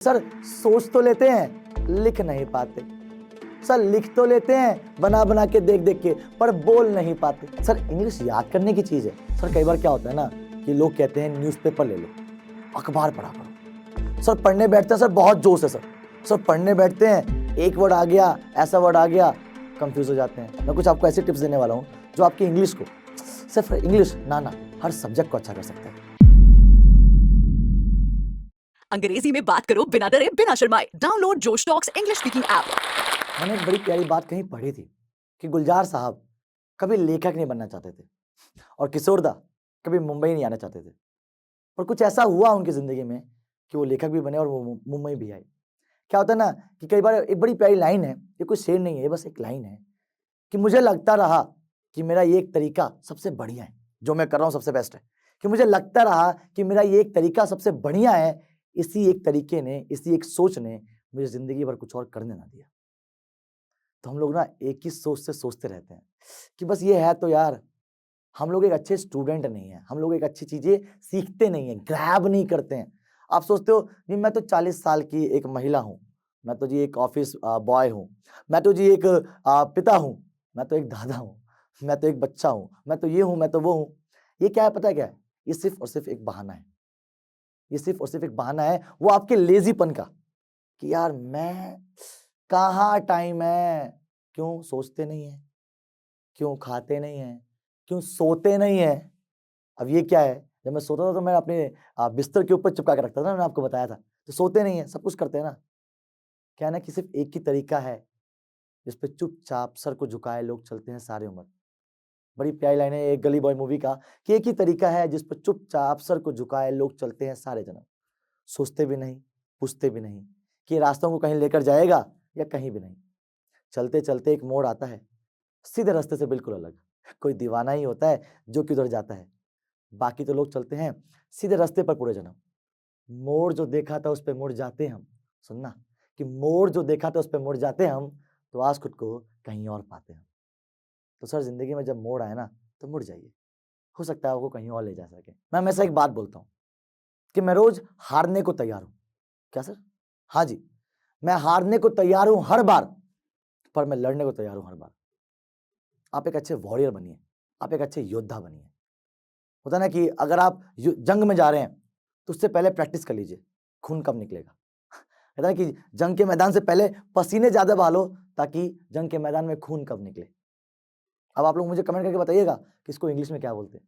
Sir सोच तो लेते हैं लिख नहीं पाते। सर लिख तो लेते हैं बना बना के देख देख के, पर बोल नहीं पाते। सर इंग्लिश याद करने की चीज है। सर कई बार क्या होता है ना कि लोग कहते हैं न्यूज़पेपर ले लो, अखबार पढ़ा करो। सर पढ़ने बैठते हैं, सर बहुत जोश है सर। सर पढ़ने बैठते हैं, एक वर्ड आ गया, ऐसा वर्ड आ गया, कंफ्यूज हो जाते हैं। मैं कुछ आपको ऐसे टिप्स देने वाला हूँ जो आपकी इंग्लिश को, सिर्फ इंग्लिश ना हर सब्जेक्ट को अच्छा कर सकता है। अंग्रेजी में बात करो बिना डरे बिना शर्माए। डाउनलोड जोश टॉक्स इंग्लिश स्पीकिंग ऐप। मैंने एक बड़ी प्यारी बात कहीं पढ़ी थी कि गुलजार साहब कभी लेखक नहीं बनना चाहते थे और किशोरदा कभी मुंबई नहीं आना चाहते थे, और कुछ ऐसा हुआ उनकी जिंदगी में कि वो लेखक भी बने और वो मुंबई भी आए। क्या होता है ना कि कई बार एक बड़ी प्यारी लाइन है, ये कोई शेर नहीं है, ये बस एक लाइन है कि मुझे लगता रहा कि मेरा ये एक तरीका सबसे बढ़िया है, जो मैं कर रहा हूँ सबसे बेस्ट है। कि मुझे लगता रहा कि मेरा ये एक तरीका सबसे बढ़िया है, इसी एक तरीके ने, इसी एक सोच ने मुझे जिंदगी भर कुछ और करने ना दिया। तो हम लोग ना एक ही सोच से सोचते रहते हैं कि बस ये है तो यार, हम लोग एक अच्छे स्टूडेंट नहीं है, हम लोग एक अच्छी चीजें सीखते नहीं है, ग्रैब नहीं करते हैं। आप सोचते हो जी मैं तो 40 साल की एक महिला हूँ, मैं तो जी एक ऑफिस बॉय हूँ, मैं तो जी एक पिता हूँ, मैं तो एक दादा हूँ, मैं तो एक बच्चा हूँ, मैं तो ये हूँ, मैं तो वो हूँ। ये क्या है पता है क्या है? ये सिर्फ और सिर्फ एक बहाना है। ये सिर्फ और सिर्फ एक बहाना है, वो आपके लेजीपन का, कि यार मैं कहाँ टाइम है। क्यों सोचते नहीं है, क्यों खाते नहीं है, क्यों सोते नहीं है। अब ये क्या है, जब मैं सोता था तो मैं अपने बिस्तर के ऊपर चिपका के रखता था ना, मैंने आपको बताया था। तो सोते नहीं है, सब कुछ करते हैं ना। क्या है ना कि सिर्फ एक ही तरीका है जिस पे चुपचाप सर को झुकाए लोग चलते हैं सारी उम्र। बड़ी प्यारी लाइन है एक गली बॉय मूवी का कि एक ही तरीका है जिस पर चुपचाप सर को झुकाए लोग चलते हैं सारे जन्म। सोचते भी नहीं, पूछते भी नहीं कि ये रास्तों को कहीं लेकर जाएगा या कहीं भी नहीं। चलते चलते एक मोड़ आता है, सीधे रास्ते से बिल्कुल अलग। कोई दीवाना ही होता है जो कि उधर जाता है, बाकी तो लोग चलते हैं सीधे रास्ते पर पूरे जन्म। मोड़ जो देखा था उस पे मुड़ जाते हम। सुनना कि मोड़ जो देखा था उस पे मुड़ जाते हम, तो आज खुद को कहीं और पाते हैं। तो सर जिंदगी में जब मोड़ आए ना तो मुड़ जाइए, हो सकता है आपको कहीं और ले जा सके। मैं हमेशा एक बात बोलता हूँ कि मैं रोज हारने को तैयार हूँ। क्या सर? हाँ जी, मैं हारने को तैयार हूँ हर बार, पर मैं लड़ने को तैयार हूँ हर बार। आप एक अच्छे वॉरियर बनिए, आप एक अच्छे योद्धा बनिए। होता है ना कि अगर आप जंग में जा रहे हैं तो उससे पहले प्रैक्टिस कर लीजिए, खून कब निकलेगा। कहता है कि जंग के मैदान से पहले पसीने ज्यादा बहा लो ताकि जंग के मैदान में खून कब निकले। अब आप लोग मुझे कमेंट करके बताइएगा कि इसको इंग्लिश में क्या बोलते हैं।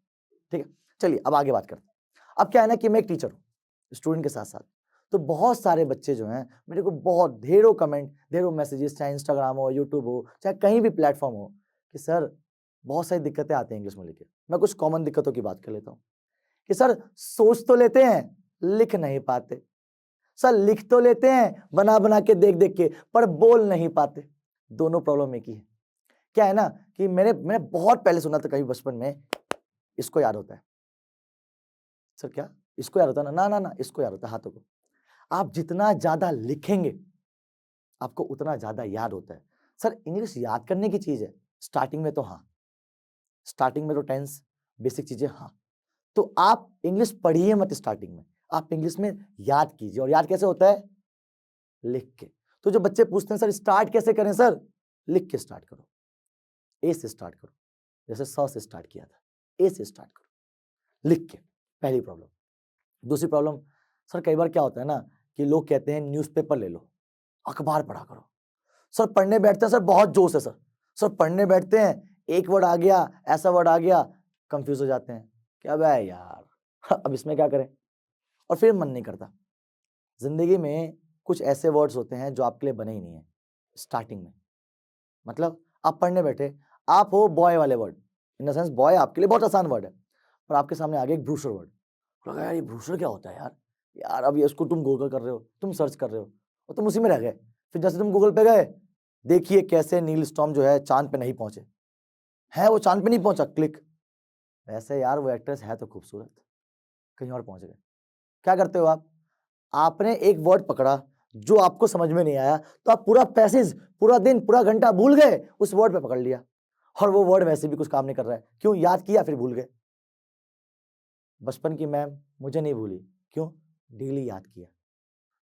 ठीक है, चलिए अब आगे बात करते हैं। अब क्या है ना कि मैं एक टीचर हूँ, स्टूडेंट के साथ साथ, तो बहुत सारे बच्चे जो हैं मेरे को बहुत ढेरों कमेंट, ढेरों मैसेजेस, चाहे इंस्टाग्राम हो, यूट्यूब हो, चाहे कहीं भी प्लेटफॉर्म हो, कि सर बहुत सारी दिक्कतें आती हैं इंग्लिश में लेके। मैं कुछ कॉमन दिक्कतों की बात कर लेता हूँ कि सर सोच तो लेते हैं लिख नहीं पाते। सर लिख तो लेते हैं बना बना के देख देख के, पर बोल नहीं पाते। दोनों प्रॉब्लम एक ही है। क्या है ना कि मैंने बहुत पहले सुना था कभी बचपन में, इसको याद होता है सर? क्या इसको याद होता है ना? ना ना ना, इसको याद होता है हाथों को। आप जितना ज्यादा लिखेंगे आपको उतना ज्यादा याद होता है। सर इंग्लिश याद करने की चीज है, स्टार्टिंग में तो हाँ, स्टार्टिंग में तो टेंस बेसिक चीजें हाँ, तो आप इंग्लिश पढ़िए मत स्टार्टिंग में, आप इंग्लिश में याद कीजिए। और याद कैसे होता है? लिख के। तो जो बच्चे पूछते हैं सर स्टार्ट कैसे करें, सर लिख के स्टार्ट करो, ए से स्टार्ट करो, जैसे 100 से स्टार्ट किया था, ए से स्टार्ट करो लिख के। पहली प्रॉब्लम। दूसरी प्रॉब्लम, सर कई बार क्या होता है ना कि लोग कहते हैं न्यूज़पेपर ले लो, अखबार पढ़ा करो। सर पढ़ने बैठते हैं, सर बहुत जोश है सर। सर पढ़ने बैठते हैं, एक वर्ड आ गया, ऐसा वर्ड आ गया, कंफ्यूज हो जाते हैं। क्या बे यार अब इसमें क्या करें, और फिर मन नहीं करता। जिंदगी में कुछ ऐसे वर्ड्स होते हैं जो आपके लिए बने ही नहीं है स्टार्टिंग में। मतलब आप पढ़ने बैठे, आप हो बॉय वाले word, in the sense boy आपके लिए बहुत आसान वर्ड है, और आपके सामने आ गया एक ब्रूशर वर्ड। लगा यार ये ब्रूशर क्या होता है यार, यार अब ये इसको तुम गूगल कर रहे हो, तुम सर्च कर रहे हो, और तुम उसी में रह गए। फिर जैसे तुम गूगल पे गए, देखिए कैसे नील स्टॉर्म जो है चांद पे नहीं पहुंचे है, वो चांद पे नहीं पहुंचा, क्लिक। वैसे यार वो एक्ट्रेस है तो खूबसूरत, कहीं और पहुंच गए। क्या करते हो आप? आपने एक वर्ड पकड़ा जो आपको समझ में नहीं आया, तो आप पूरा पैसेज, पूरा दिन, पूरा घंटा भूल गए, उस वर्ड पे पकड़ लिया, और वो वर्ड वैसे भी कुछ काम नहीं कर रहा है। क्यों? याद किया फिर भूल गए। बचपन की मैम मुझे नहीं भूली, क्यों? डेली याद किया।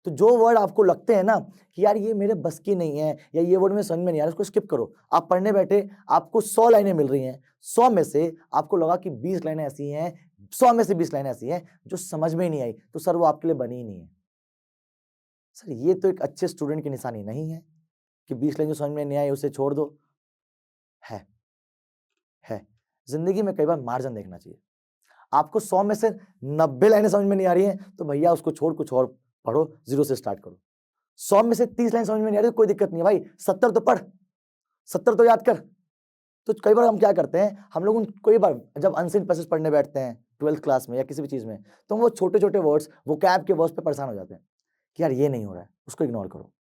तो जो वर्ड आपको लगते हैं ना कि यार ये मेरे बस की नहीं है या ये वर्ड में समझ में नहीं आ रहा, उसको स्किप करो। आप पढ़ने बैठे, आपको 100 लाइनें मिल रही हैं, 100 में से आपको लगा कि 20 लाइनें ऐसी हैं, 100 में से 20 लाइनें ऐसी हैं जो समझ में ही नहीं आई, तो सर वो आपके लिए बनी ही नहीं है। सर ये तो एक अच्छे स्टूडेंट की निशानी नहीं है कि 20 लाइन जो समझ में नहीं आई उसे छोड़ दो। है जिंदगी में कई बार मार्जिन देखना चाहिए। आपको 100 में से 90 लाइनें समझ में नहीं आ रही हैं तो भैया उसको छोड़ कुछ और पढ़ो, 0 से स्टार्ट करो। 100 में से 30 लाइन समझ में नहीं आ रही तो कोई दिक्कत नहीं है भाई, 70 तो पढ़, 70 तो याद कर। तो कई बार हम क्या करते हैं, हम लोग कई बार जब अनसीन पैसेज पढ़ने बैठते हैं 12th क्लास में या किसी भी चीज में, तो हम वो छोटे छोटे वर्ड्स, वो कैब के वर्ड्स पे परेशान हो जाते हैं कि यार ये नहीं हो रहा है, उसको इग्नोर करो,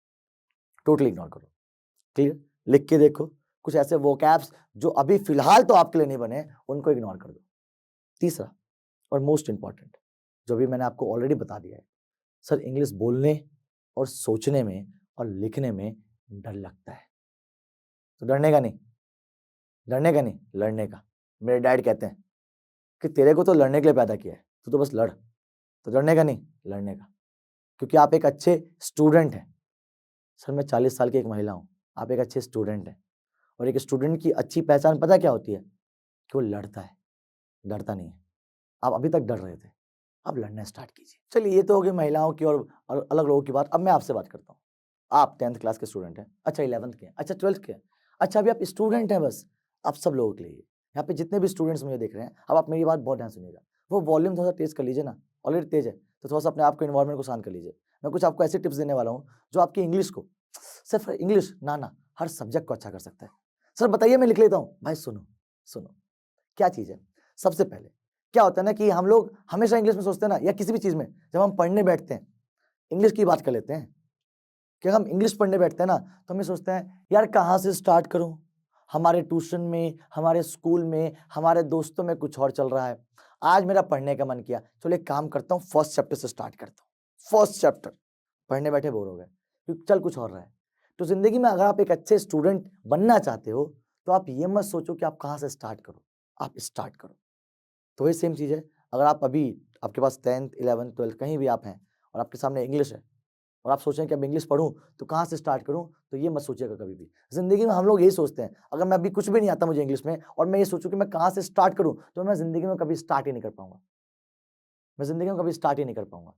टोटली इग्नोर करो। क्लियर? लिख के देखो कुछ ऐसे वोकैब्स जो अभी फिलहाल तो आपके लिए नहीं बने, उनको इग्नोर कर दो। तीसरा और मोस्ट इंपॉर्टेंट, जो भी मैंने आपको ऑलरेडी बता दिया है, सर इंग्लिश बोलने और सोचने में और लिखने में डर लगता है, तो डरने का नहीं, डरने का नहीं, लड़ने का। मेरे डैड कहते हैं कि तेरे को तो लड़ने के लिए पैदा किया है, तू तो बस लड़। तो डरने का नहीं, लड़ने का, क्योंकि आप एक अच्छे स्टूडेंट हैं। सर मैं 40 साल की एक महिला हूँ, आप एक अच्छे स्टूडेंट हैं, और एक स्टूडेंट की अच्छी पहचान पता क्या होती है? कि वो लड़ता है, डरता नहीं है। आप अभी तक डर रहे थे, अब लड़ना स्टार्ट कीजिए। चलिए ये तो हो गई महिलाओं की और अलग लोगों की बात। अब मैं आपसे बात करता हूँ। आप 10th क्लास के स्टूडेंट हैं, अच्छा 11th के हैं, अच्छा 12th के हैं, अच्छा अभी आप स्टूडेंट हैं बस। आप सब लोगों के लिए यहाँ पे जितने भी स्टूडेंट्स मुझे देख रहे हैं, अब आप मेरी बात बहुत ध्यान सुनिएगा। वो वॉल्यूम थोड़ा सा तेज कर लीजिए ना, ऑलरेडी तेज है तो थोड़ा सा अपने आप को इन्वायरमेंट को शांत कर लीजिए। मैं कुछ आपको ऐसे टिप्स देने वाला हूँ जो आपकी इंग्लिश को, सिर्फ इंग्लिश ना हर सब्जेक्ट को अच्छा कर सकता है। सर बताइए, मैं लिख लेता हूँ। भाई सुनो सुनो, क्या चीज़ है? सबसे पहले क्या होता है ना कि हम लोग हमेशा इंग्लिश में सोचते हैं ना, या किसी भी चीज़ में जब हम पढ़ने बैठते हैं, इंग्लिश की बात कर लेते हैं कि हम इंग्लिश पढ़ने बैठते हैं ना, तो हमें सोचते हैं यार कहाँ से स्टार्ट करूँ? हमारे ट्यूशन में, हमारे स्कूल में, हमारे दोस्तों में कुछ और चल रहा है। आज मेरा पढ़ने का मन किया, चलो एक काम करता हूँ, फर्स्ट चैप्टर से स्टार्ट करता हूँ। फर्स्ट चैप्टर पढ़ने बैठे बोर हो गए क्योंकि चल कुछ और रहा है। तो जिंदगी में अगर आप एक अच्छे स्टूडेंट बनना चाहते हो तो आप ये मत सोचो कि आप कहाँ से स्टार्ट करो, आप स्टार्ट करो। तो वही सेम चीज़ है, अगर आप अभी आपके पास 10th 11th 12th कहीं भी आप हैं और आपके सामने इंग्लिश है और आप सोचें कि अब इंग्लिश पढ़ूं तो कहाँ से स्टार्ट करूं, तो ये मत सोचिएगा कभी भी। जिंदगी में हम लोग यही सोचते हैं, अगर मैं अभी कुछ भी नहीं आता मुझे इंग्लिश में और मैं ये सोचूं कि मैं कहाँ से स्टार्ट करूं, तो मैं जिंदगी में कभी स्टार्ट ही नहीं कर पाऊंगा। मैं जिंदगी में कभी स्टार्ट ही नहीं कर पाऊंगा,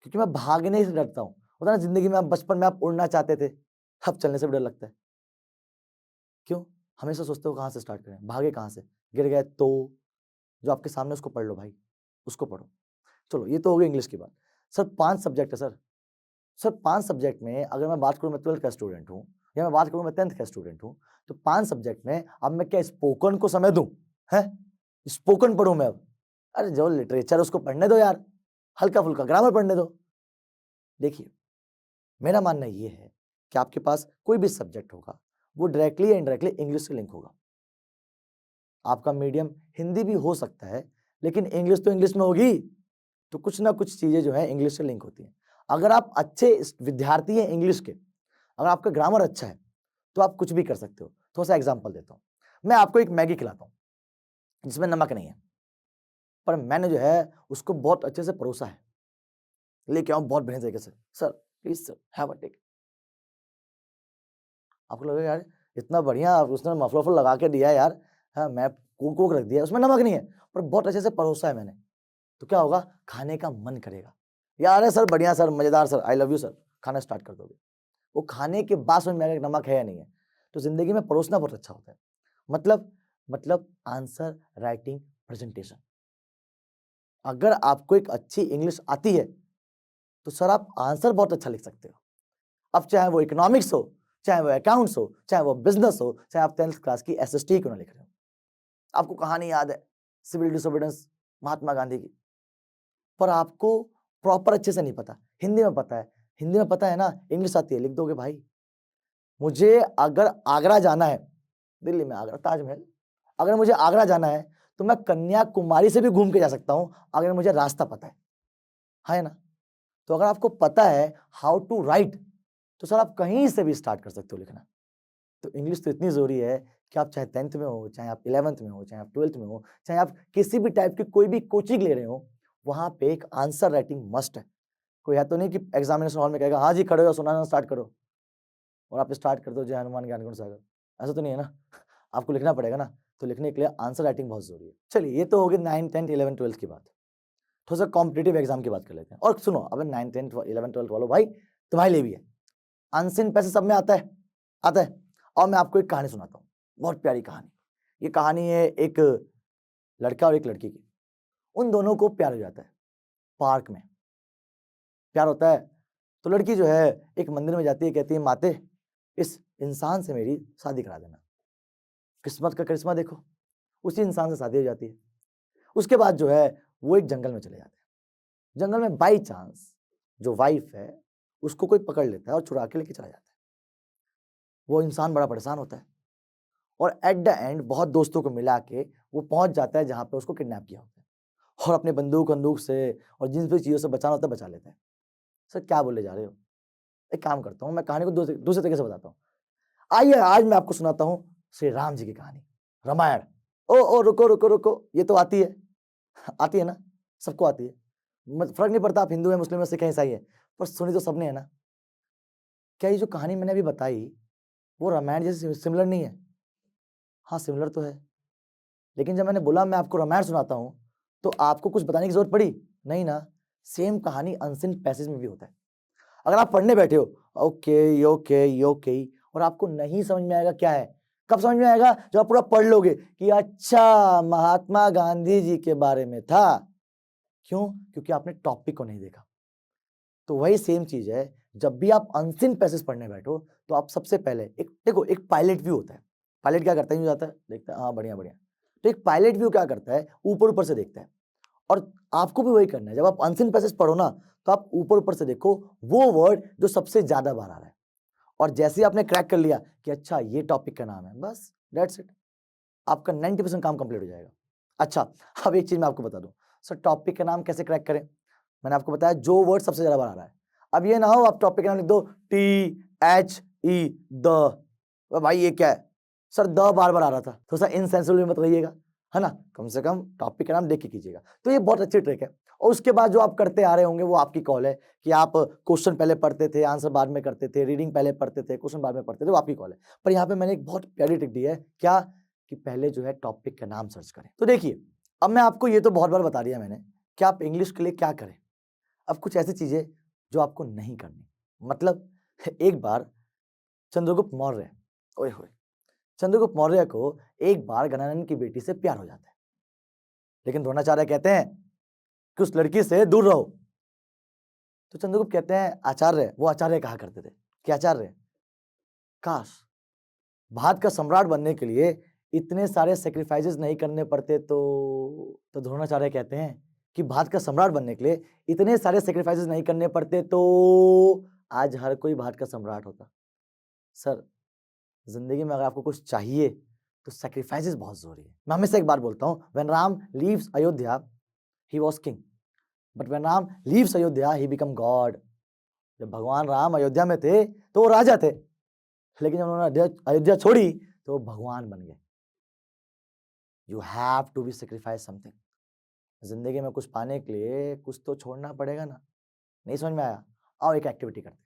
क्योंकि मैं भागने से डरता हूँ। होता है ना, जिंदगी में आप बचपन में आप उड़ना चाहते थे, अब चलने से भी डर लगता है। क्यों? हमेशा सोचते हो कहाँ से स्टार्ट करें, भागे कहाँ से, गिर गए तो जो आपके सामने उसको पढ़ लो भाई, उसको पढ़ो। चलो ये तो हो गई इंग्लिश की बात। सर 5 सब्जेक्ट है सर। सर 5 सब्जेक्ट में अगर मैं बात करूँ, मैं 12th का स्टूडेंट हूँ या मैं बात करूँ मैं 10th का स्टूडेंट हूँ, तो 5 सब्जेक्ट में अब मैं क्या स्पोकन को समय दूँ? हैं? स्पोकन पढ़ूँ मैं अब? अरे जो लिटरेचर उसको पढ़ने दो यार, हल्का-फुल्का ग्रामर पढ़ने दो। देखिए, मेरा मानना ये है कि आपके पास कोई भी सब्जेक्ट होगा, वो डायरेक्टली या इनडायरेक्टली इंग्लिश से लिंक होगा। आपका मीडियम हिंदी भी हो सकता है, लेकिन इंग्लिश तो इंग्लिश में होगी, तो कुछ ना कुछ चीज़ें जो है इंग्लिश से लिंक होती हैं। अगर आप अच्छे विद्यार्थी हैं इंग्लिश के, अगर आपका ग्रामर अच्छा है, तो आप कुछ भी कर सकते हो। थोड़ा-सा एग्ज़ाम्पल देता हूँ। मैं आपको एक मैगी खिलाता हूँ, जिसमें नमक नहीं है, पर मैंने जो है उसको बहुत अच्छे से परोसा है। लेके आऊँ बहुत बढ़िया तरीके से, "sir, please sir, have a take." आपको लगेगा यार इतना बढ़िया उसने मफलर-वफलर लगा के दिया है यार, हाँ, मैं कोक-वोक रख दिया, उसमें नमक नहीं है, पर बहुत अच्छे से परोसा है मैंने। तो क्या होगा? खाने का मन करेगा। यार अरे सर बढ़िया सर, मज़ेदार sir, I love you sir, खाना स्टार्ट कर दोगे। वो खाने के बाद समझ में आएगा कि नमक है या नहीं है। तो ज़िंदगी में परोसना बहुत अच्छा होता है। मतलब आंसर राइटिंग प्रेजेंटेशन। अगर आपको एक अच्छी इंग्लिश आती है, तो सर आप आंसर बहुत अच्छा लिख सकते हो। अब चाहे वो इकोनॉमिक्स हो, चाहे वो अकाउंट्स हो, चाहे वो बिज़नेस हो, चाहे आप 10th क्लास की एसएसटी क्यों ना लिख रहे हो। आपको कहानी याद है, सिविल डिसोबीडियंस महात्मा गांधी की, पर आपको प्रॉपर अच्छे से नहीं पता। हिंदी में पता है, हिंदी में पता है ना, इंग्लिश आती है, लिख दोगे भाई। मुझे अगर आगरा जाना है, दिल्ली में आगरा, ताजमहल, अगर मुझे आगरा जाना है, तो मैं कन्याकुमारी से भी घूम के जा सकता हूँ, अगर मुझे रास्ता पता है। हाँ, है ना? तो अगर आपको पता है हाउ टू राइट, तो सर आप कहीं से भी स्टार्ट कर सकते हो लिखना। तो इंग्लिश तो इतनी ज़रूरी है कि आप चाहे 10th में हो, चाहे आप 11th में हो, चाहे आप 12th में हो, चाहे आप किसी भी टाइप की कोई भी कोचिंग ले रहे हो, वहाँ पे एक आंसर राइटिंग मस्ट है। कोई है तो नहीं कि एग्जामिनेशन हॉल में कहेगा हाँ जी खड़े हो सुनाना स्टार्ट करो और आप स्टार्ट कर दो जय हनुमान ज्ञान गुण सागर। ऐसा तो नहीं है ना, आपको लिखना पड़ेगा ना, तो लिखने के लिए आंसर राइटिंग बहुत जरूरी है। चलिए ये तो हो गई 9, 10, 11, 12 की बात। थोड़ा सा कॉम्पिटेटिव एग्जाम की बात कर लेते हैं। और सुनो अब 9, 10, 11, 12 वालों भाई तुम्हारे लिए भी है, अनसिन पैसे सब में आता है, आता है। और मैं आपको एक कहानी सुनाता हूँ, बहुत प्यारी कहानी। ये कहानी है एक लड़का और एक लड़की की। उन दोनों को प्यार हो जाता है, पार्क में प्यार होता है। तो लड़की जो है एक मंदिर में जाती है, कहती है माते इस इंसान से मेरी शादी करा देना। किस्मत का करिश्मा देखो, उसी इंसान से शादी हो जाती है। उसके बाद जो है वो एक जंगल में चले जाते हैं। जंगल में बाई चांस जो वाइफ है उसको कोई पकड़ लेता है और चुरा के लेके चला जाता है। वो इंसान बड़ा परेशान होता है और एट द एंड बहुत दोस्तों को मिला के वो पहुंच जाता है जहां पे उसको किडनैप किया होता है और अपने बंदूक से और जिन भी चीजों से बचाना होता है बचा लेता है। सर क्या बोले जा रहे हो? एक काम करता हूँ, मैं कहानी को दूसरे तरीके से बताता हूँ। आइए आज मैं आपको सुनाता हूँ श्री राम जी की कहानी, रामायण। ओ रुको रुको रुको, ये तो आती है, आती है ना, सबको आती है, फर्क नहीं पड़ता आप हिंदू है मुस्लिम है सिख है ईसाई है, पर सुनी तो सबने है ना। क्या ये जो कहानी मैंने अभी बताई वो रामायण जैसे सिमिलर नहीं है? हाँ सिमिलर तो है, लेकिन जब मैंने बोला मैं आपको रामायण सुनाता हूँ तो आपको कुछ बताने की जरूरत पड़ी नहीं ना। सेम कहानी अनसिन पैसेज में भी होता है। अगर आप पढ़ने बैठे हो ओके ओके ओके और आपको नहीं समझ में आएगा क्या है, कब समझ में आएगा? जब आप पूरा पढ़ लोगे कि अच्छा महात्मा गांधी जी के बारे में था। क्यों? क्योंकि आपने टॉपिक को नहीं देखा। तो वही सेम चीज है, जब भी आप अनसिन पैसेज पढ़ने बैठो तो आप सबसे पहले एक देखो, एक पायलट व्यू होता है। पायलट क्या करता है? यूं जाता है, देखता है हाँ बढ़िया बढ़िया। तो एक पायलट व्यू क्या करता है? ऊपर ऊपर से देखता है। और आपको भी वही करना है, जब आप अनसिन पैसेज पढ़ो ना तो आप ऊपर ऊपर से देखो वो वर्ड जो सबसे ज्यादा बार आ रहा है। और जैसे ही आपने क्रैक कर लिया कि अच्छा ये टॉपिक का नाम है, बस दैट्स इट, आपका 90% काम कंप्लीट हो जाएगा। अच्छा अब एक चीज मैं आपको बता दूं, सर टॉपिक का नाम कैसे क्रैक करें? मैंने आपको बताया जो वर्ड सबसे ज्यादा बार आ रहा है। अब ये ना हो आप टॉपिक का नाम लिख दो THE द, भाई ये क्या है सर, द बार बार आ रहा था, तो सर इनसेंसिबल मत रहिएगा, है ना, कम से कम टॉपिक का नाम देख के कीजिएगा। तो ये बहुत अच्छी ट्रिक है। और उसके बाद जो आप करते आ रहे होंगे वो आपकी कॉल है कि आप क्वेश्चन पहले पढ़ते थे आंसर बाद में करते थे, रीडिंग पहले पढ़ते थे क्वेश्चन बाद में पढ़ते थे, वो आपकी कॉल है। पर यहाँ पे मैंने एक बहुत प्यारी ट्रिक दी है, क्या कि पहले जो है टॉपिक का नाम सर्च करें। तो देखिए अब मैं आपको ये तो बहुत बार बता दिया मैंने कि आप इंग्लिश के लिए क्या करें। अब कुछ ऐसी चीजें जो आपको नहीं करनी, मतलब एक बार चंद्रगुप्त मौर्य, ओए होए, चंद्रगुप्त मौर्य को एक बार गणानन की बेटी से प्यार हो जाता है, लेकिन द्रोणाचार्य कहते हैं कि उस लड़की से दूर रहो। तो चंद्रगुप्त कहते हैं आचार्य, वो आचार्य कहा करते थे कि आचार्य काश भारत का सम्राट बनने के लिए इतने सारे सेक्रीफाइसेस नहीं करने पड़ते। तो द्रोणाचार्य कहते हैं कि भारत का सम्राट बनने के लिए इतने सारे सेक्रीफाइसेस नहीं करने पड़ते तो आज हर कोई भारत का सम्राट होता। सर जिंदगी में अगर आपको कुछ चाहिए तो सेक्रीफाइसेस बहुत जरूरी है। मैं हमेशा एक बात बोलता हूँ, when Ram leaves Ayodhya he was king, but when Ram leaves Ayodhya he become God. जब भगवान राम अयोध्या में थे तो वो राजा थे, लेकिन जब उन्होंने अयोध्या छोड़ी तो वो भगवान बन गए। You have to be sacrifice something. जिंदगी में कुछ पाने के लिए कुछ तो छोड़ना पड़ेगा ना। नहीं समझ में आया? आओ एक एक्टिविटी करते हैं।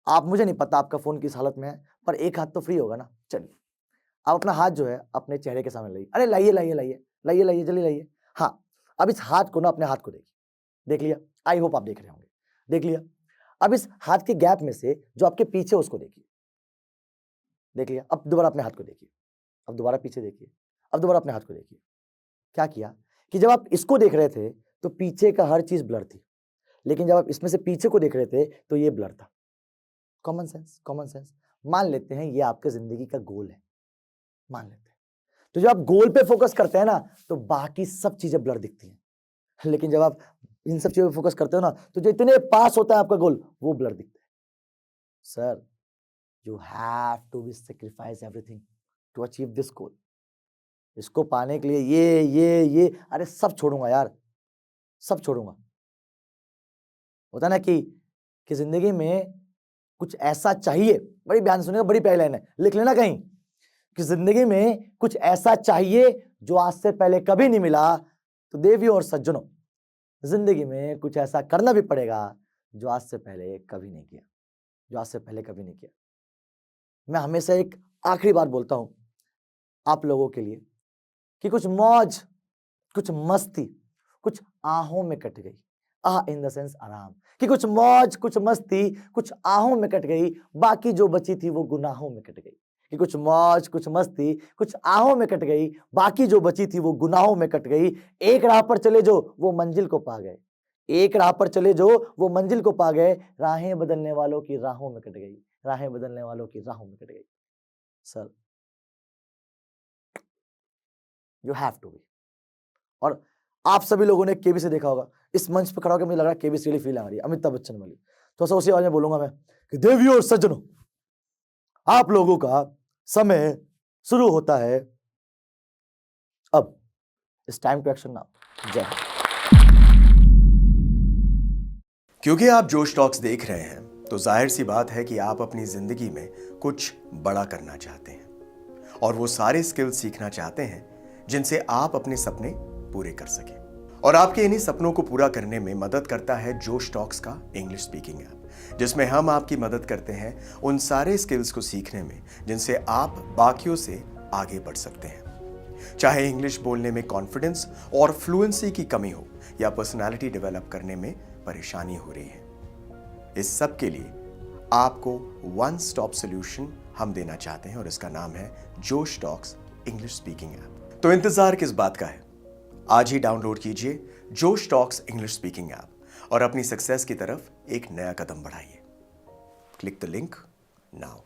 आप, मुझे नहीं पता आपका फोन किस हालत में है, पर एक हाथ तो फ्री होगा ना। चलिए आप अपना हाथ जो है अपने चेहरे के सामने लाइए। अरे लाइए लाइए लाइए लाइए लाइए, जल्दी लाइए। हाँ अब इस हाथ को ना, अपने हाथ को देखिए, देख लिया? आई होप आप देख रहे होंगे, देख लिया? अब इस हाथ के गैप में से जो आपके पीछे उसको देखिए, देख लिया? अब दोबारा अपने हाथ को देखिए, अब दोबारा पीछे देखिए, अब दोबारा अपने हाथ को देखिए। क्या किया कि जब आप इसको देख रहे थे तो पीछे का हर चीज ब्लर थी, लेकिन जब आप इसमें से पीछे को देख रहे थे तो ये ब्लर था। Common sense, common sense. मान लेते हैं ये आपके जिंदगी का गोल है, मान लेते हैं। तो जब आप गोल पे फोकस करते हैं ना तो बाकी सब चीजें ब्लर दिखती हैं, लेकिन जब आप इन सब चीजों पे फोकस करते हो ना तो जो इतने पास होता है आपका गोल वो ब्लर दिखता है। Sir you have to be sacrifice everything to achieve this goal. इसको पाने के लिए ये अरे सब छोड़ूंगा यार, सब छोड़ूंगा। होता ना कि जिंदगी में कुछ ऐसा चाहिए, बड़ी ध्यान सुनिएगा, बड़ी प्यारी लाइन है, लिख लेना कहीं, कि जिंदगी में कुछ ऐसा चाहिए जो आज से पहले कभी नहीं मिला। तो देवियों और सज्जनों, जिंदगी में कुछ ऐसा करना भी पड़ेगा जो आज से पहले कभी नहीं किया, जो आज से पहले कभी नहीं किया। मैं हमेशा एक आखिरी बात बोलता हूँ आप लोगों के लिए कि कुछ मौज, कुछ मस्ती, कुछ आहों में कट गई। इन द सेंस आराम, कि कुछ मौज, कुछ मस्ती, कुछ आहों में कट गई, बाकी जो बची थी वो गुनाहों में कट गई। कि कुछ मौज, कुछ मस्ती, कुछ आहों में कट गई, बाकी जो बची थी वो गुनाहों में कट गई। एक राह पर चले जो वो मंजिल को पा गए, एक राह पर चले जो वो मंजिल को पा गए, राहें बदलने वालों की राहों में कट गई, राहें बदलने वालों की राहों में कट गई। Sir, you have to be. और आप सभी लोगों ने केबी से देखा होगा, इस मंच पर खड़ा होकर मुझे लग रहा है केबी रियली फील आ रही है, अमिताभ बच्चन वाली। तो ऐसा उसी आवाज में बोलूंगा मैं कि देवियों और सज्जनों, आप लोगों का समय शुरू होता है अब। It's time to action now. जय हिंद। क्योंकि आप जोश टॉक्स देख रहे हैं तो जाहिर सी बात है कि आप अपनी जिंदगी में कुछ बड़ा करना चाहते हैं और वो सारे स्किल्स सीखना चाहते हैं जिनसे आप अपने सपने पूरे कर सकें। और आपके इन्हीं सपनों को पूरा करने में मदद करता है जोश टॉक्स का इंग्लिश स्पीकिंग ऐप, जिसमें हम आपकी मदद करते हैं उन सारे स्किल्स को सीखने में जिनसे आप बाकियों से आगे बढ़ सकते हैं। चाहे इंग्लिश बोलने में कॉन्फिडेंस और फ्लुएंसी की कमी हो या पर्सनालिटी डेवलप करने में परेशानी हो रही है, इस सब के लिए आपको वन स्टॉप सॉल्यूशन हम देना चाहते हैं और इसका नाम है जोश टॉक्स इंग्लिश स्पीकिंग ऐप। तो इंतजार किस बात का है? आज ही डाउनलोड कीजिए जोश टॉक्स इंग्लिश स्पीकिंग ऐप और अपनी सक्सेस की तरफ एक नया कदम बढ़ाइए। Click the link now.